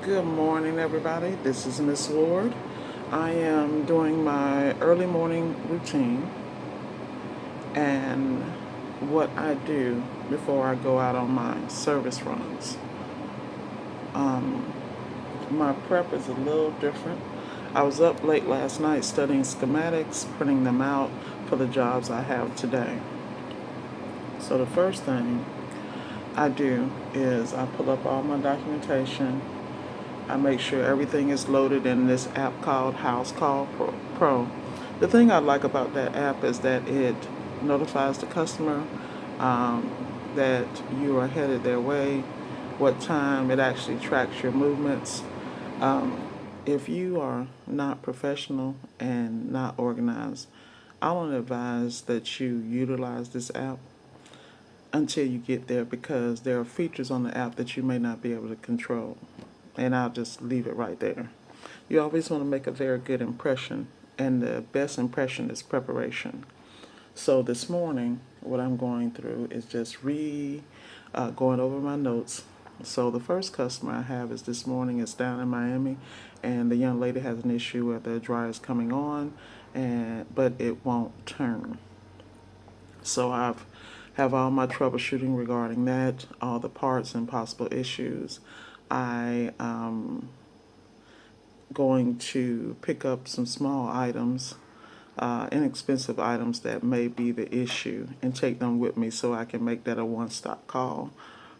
Good morning, everybody. This is Miss Ward. I am doing my early morning routine and what I do before I go out on my service runs. Um, my prep is a little different. I was up late last night studying schematics, printing them out for the jobs I have today. So the first thing I do is I pull up all my documentation. I make sure everything is loaded in this app called House Call Pro. The thing I like about that app is that it notifies the customer um, that you are headed their way, what time, it actually tracks your movements. Um, if you are not professional and not organized, I don't advise that you utilize this app until you get there because there are features on the app that you may not be able to control. And I'll just leave it right there. You always want to make a very good impression, and the best impression is preparation. So this morning, what I'm going through is just going over my notes. So the first customer I have is this morning. It's down in Miami, and the young lady has an issue where the dryer is coming on, but it won't turn. So I've have all my troubleshooting regarding that, all the parts and possible issues. I going to pick up some small items, inexpensive items that may be the issue, and take them with me so I can make that a one-stop call.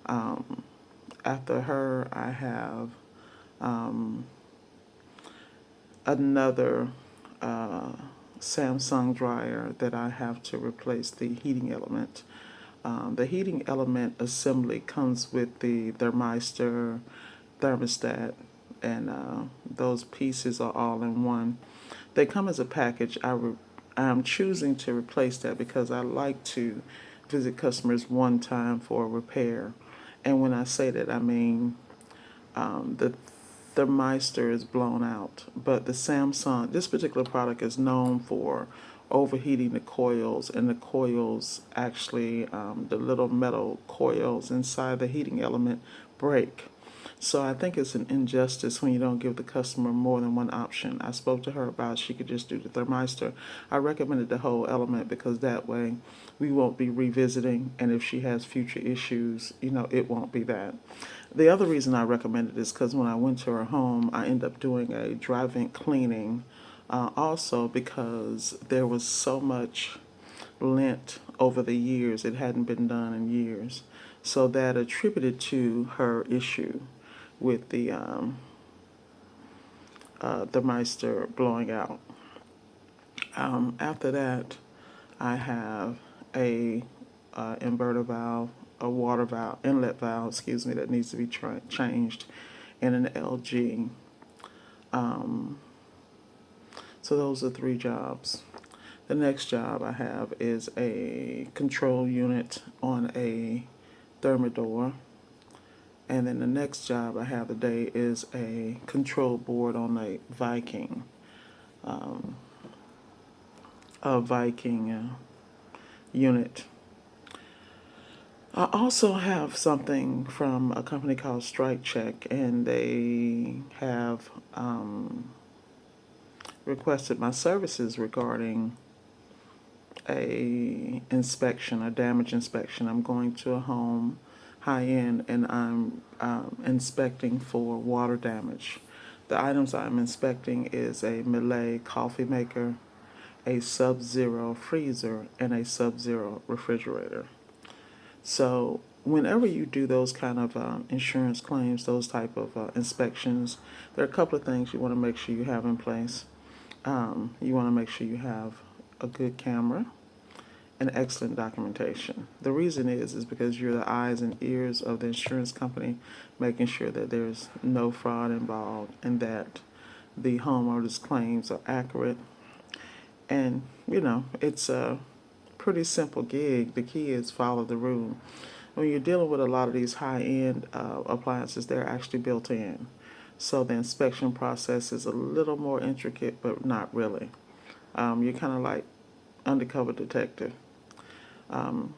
Um, After her, I have another uh, Samsung dryer that I have to replace the heating element. The heating element assembly comes with the thermistor, thermostat, and those pieces are all in one. They come as a package. I'm choosing to replace that because I like to visit customers one time for a repair. And when I say that, I mean the thermistor is blown out. But the Samsung, this particular product is known for overheating the coils, and the coils actually, the little metal coils inside the heating element break. So I think it's an injustice when you don't give the customer more than one option. I spoke to her about she could just do the thermistor. I recommended the whole element because that way we won't be revisiting, and if she has future issues, it won't be that. The other reason I recommended is because when I went to her home, I ended up doing a dry vent cleaning. Also because there was so much lint over the years, it hadn't been done in years. So that attributed to her issue with the Meister blowing out. After that, I have a inverter valve, a water valve, inlet valve, excuse me, that needs to be changed, and an LG. So those are three jobs. The next job I have is a control unit on a Thermador. And then the next job I have today is a control board on a Viking unit. I also have something from a company called Strike Check, and they have requested my services regarding a damage inspection. I'm going to a home, high end, and I'm inspecting for water damage. The items I'm inspecting is a Miele coffee maker, a Sub-Zero freezer, and a Sub-Zero refrigerator. So whenever you do those kind of insurance claims, those type of inspections, there are a couple of things you want to make sure you have in place. You want to make sure you have a good camera and excellent documentation. The reason is because you're the eyes and ears of the insurance company, making sure that there's no fraud involved and that the homeowner's claims are accurate. And it's a pretty simple gig. The key is follow the rule. When you're dealing with a lot of these high-end appliances, they're actually built in. So the inspection process is a little more intricate, but not really. You're kind of like undercover detective. And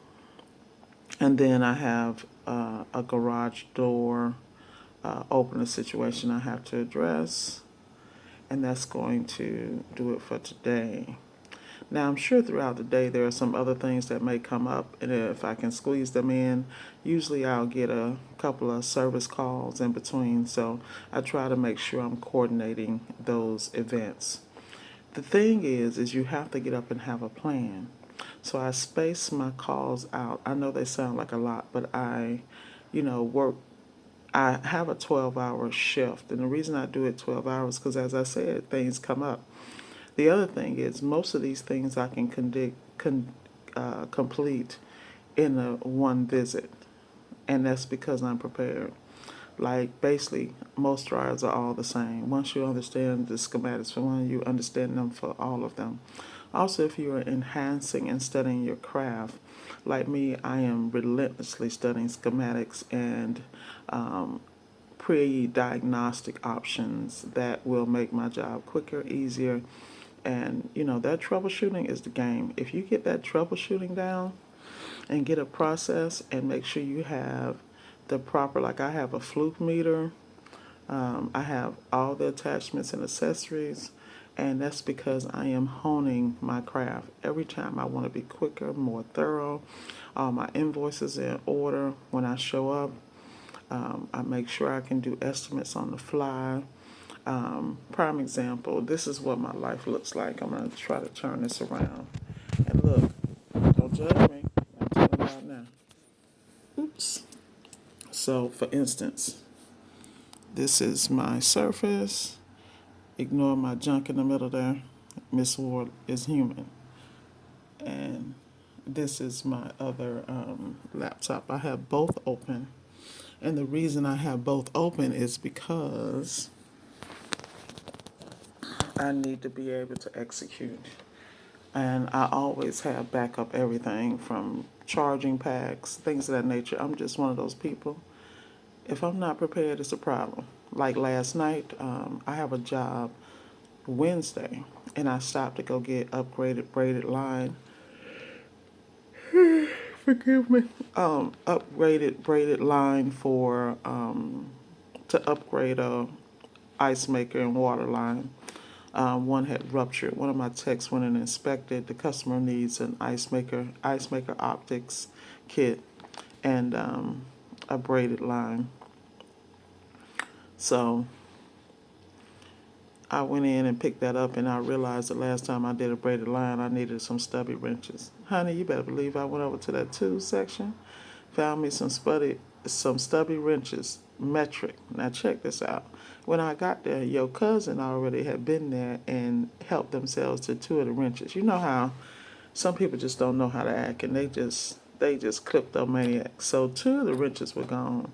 then I have a garage door open a situation I have to address, and that's going to do it for today. Now, I'm sure throughout the day there are some other things that may come up, and if I can squeeze them in, usually I'll get a couple of service calls in between, so I try to make sure I'm coordinating those events. The thing is you have to get up and have a plan. So I space my calls out. I know they sound like a lot, but work. I have a 12-hour shift, and the reason I do it 12 hours because, as I said, things come up. The other thing is most of these things I can complete in a one visit, and that's because I'm prepared. Like basically, most drives are all the same. Once you understand the schematics for one, you understand them for all of them. Also, if you are enhancing and studying your craft, like me, I am relentlessly studying schematics and pre-diagnostic options that will make my job quicker, easier, and that troubleshooting is the game. If you get that troubleshooting down and get a process and make sure you have the proper, like I have a fluke meter, I have all the attachments and accessories, and that's because I am honing my craft. Every time I want to be quicker, more thorough, all my invoices in order when I show up. I make sure I can do estimates on the fly. Prime example, this is what my life looks like. I'm going to try to turn this around. And look, don't judge me. I'm telling you right now. Oops. So, for instance, this is my surface. Ignore my junk in the middle there. Miss Ward is human. And this is my other laptop. I have both open. And the reason I have both open is because I need to be able to execute. And I always have backup everything from charging packs, things of that nature. I'm just one of those people. If I'm not prepared, it's a problem. Like last night, I have a job Wednesday, and I stopped to go get upgraded braided line. Forgive me. Upgraded braided line for to upgrade a ice maker and water line. One had ruptured. One of my techs went and inspected. The customer needs an ice maker optics kit, and a braided line. So I went in and picked that up, and I realized the last time I did a braided line, I needed some stubby wrenches. Honey, you better believe I went over to that tools section, found me some stubby wrenches, metric. Now check this out. When I got there, your cousin already had been there and helped themselves to two of the wrenches. You know how some people just don't know how to act, and they just kleptomaniacs. So two of the wrenches were gone,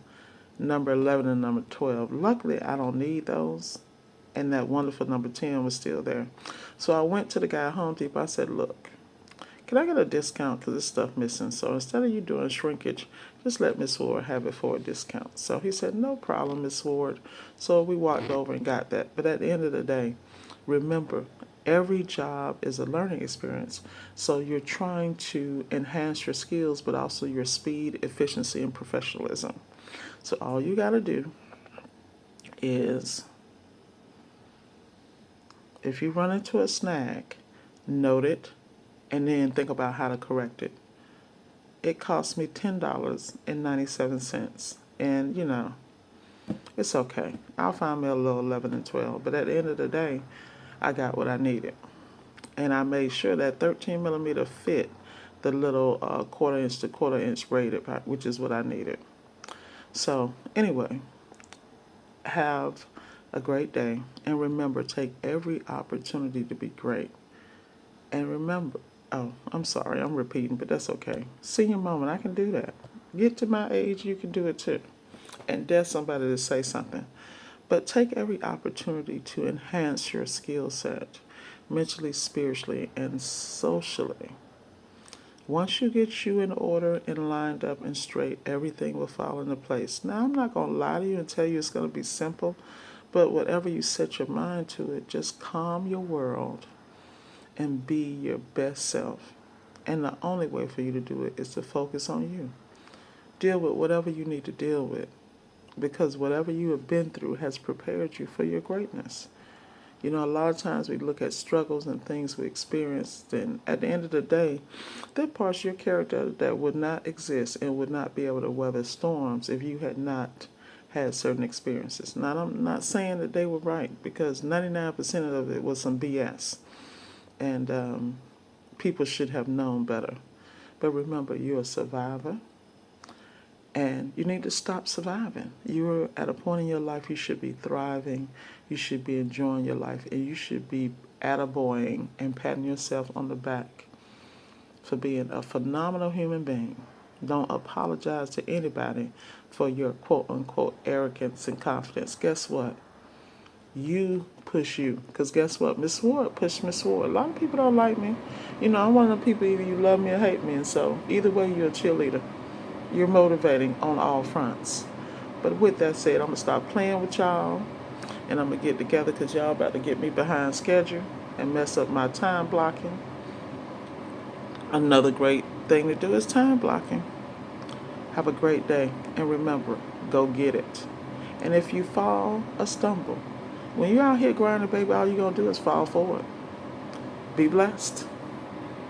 number 11 and number 12. Luckily, I don't need those, and that wonderful number 10 was still there. So I went to the guy at Home Depot. I said, look, can I get a discount because this stuff missing? So instead of you doing shrinkage, just let Miss Ward have it for a discount. So he said, no problem, Miss Ward. So we walked over and got that. But at the end of the day, remember, every job is a learning experience. So you're trying to enhance your skills, but also your speed, efficiency, and professionalism. So all you got to do is, if you run into a snag, note it, and then think about how to correct it. It cost me $10.97, and it's okay. I'll find me a little 11 and 12, but at the end of the day, I got what I needed, and I made sure that 13 millimeter fit the little quarter inch to quarter inch braided part, which is what I needed. So anyway, have a great day, and remember, take every opportunity to be great. And remember, oh, I'm sorry, I'm repeating, but that's okay. Senior moment, I can do that. Get to my age, you can do it too. And dare somebody to say something. But take every opportunity to enhance your skill set, mentally, spiritually, and socially. Once you get you in order and lined up and straight, everything will fall into place. Now, I'm not going to lie to you and tell you it's going to be simple, but whatever you set your mind to it, just calm your world and be your best self. And the only way for you to do it is to focus on you. Deal with whatever you need to deal with. because whatever you have been through has prepared you for your greatness. You know, a lot of times we look at struggles and things we experienced, and at the end of the day, they're parts of your character that would not exist and would not be able to weather storms if you had not had certain experiences. Now, I'm not saying that they were right, because 99% of it was some BS, and people should have known better. But remember, you're a survivor. And you need to stop surviving. You're at a point in your life you should be thriving, you should be enjoying your life, and you should be attaboying and patting yourself on the back for being a phenomenal human being. Don't apologize to anybody for your quote-unquote arrogance and confidence. Guess what? You push you. Because guess what? Miss Ward pushed Miss Ward. A lot of people don't like me. You know, I'm one of the people, either you love me or hate me. And so either way, you're a cheerleader. You're motivating on all fronts. But with that said, I'm going to stop playing with y'all, and I'm going to get together, because y'all about to get me behind schedule and mess up my time blocking. Another great thing to do is time blocking. Have a great day, and remember, go get it. And if you fall or stumble, when you're out here grinding, baby, all you're going to do is fall forward. Be blessed.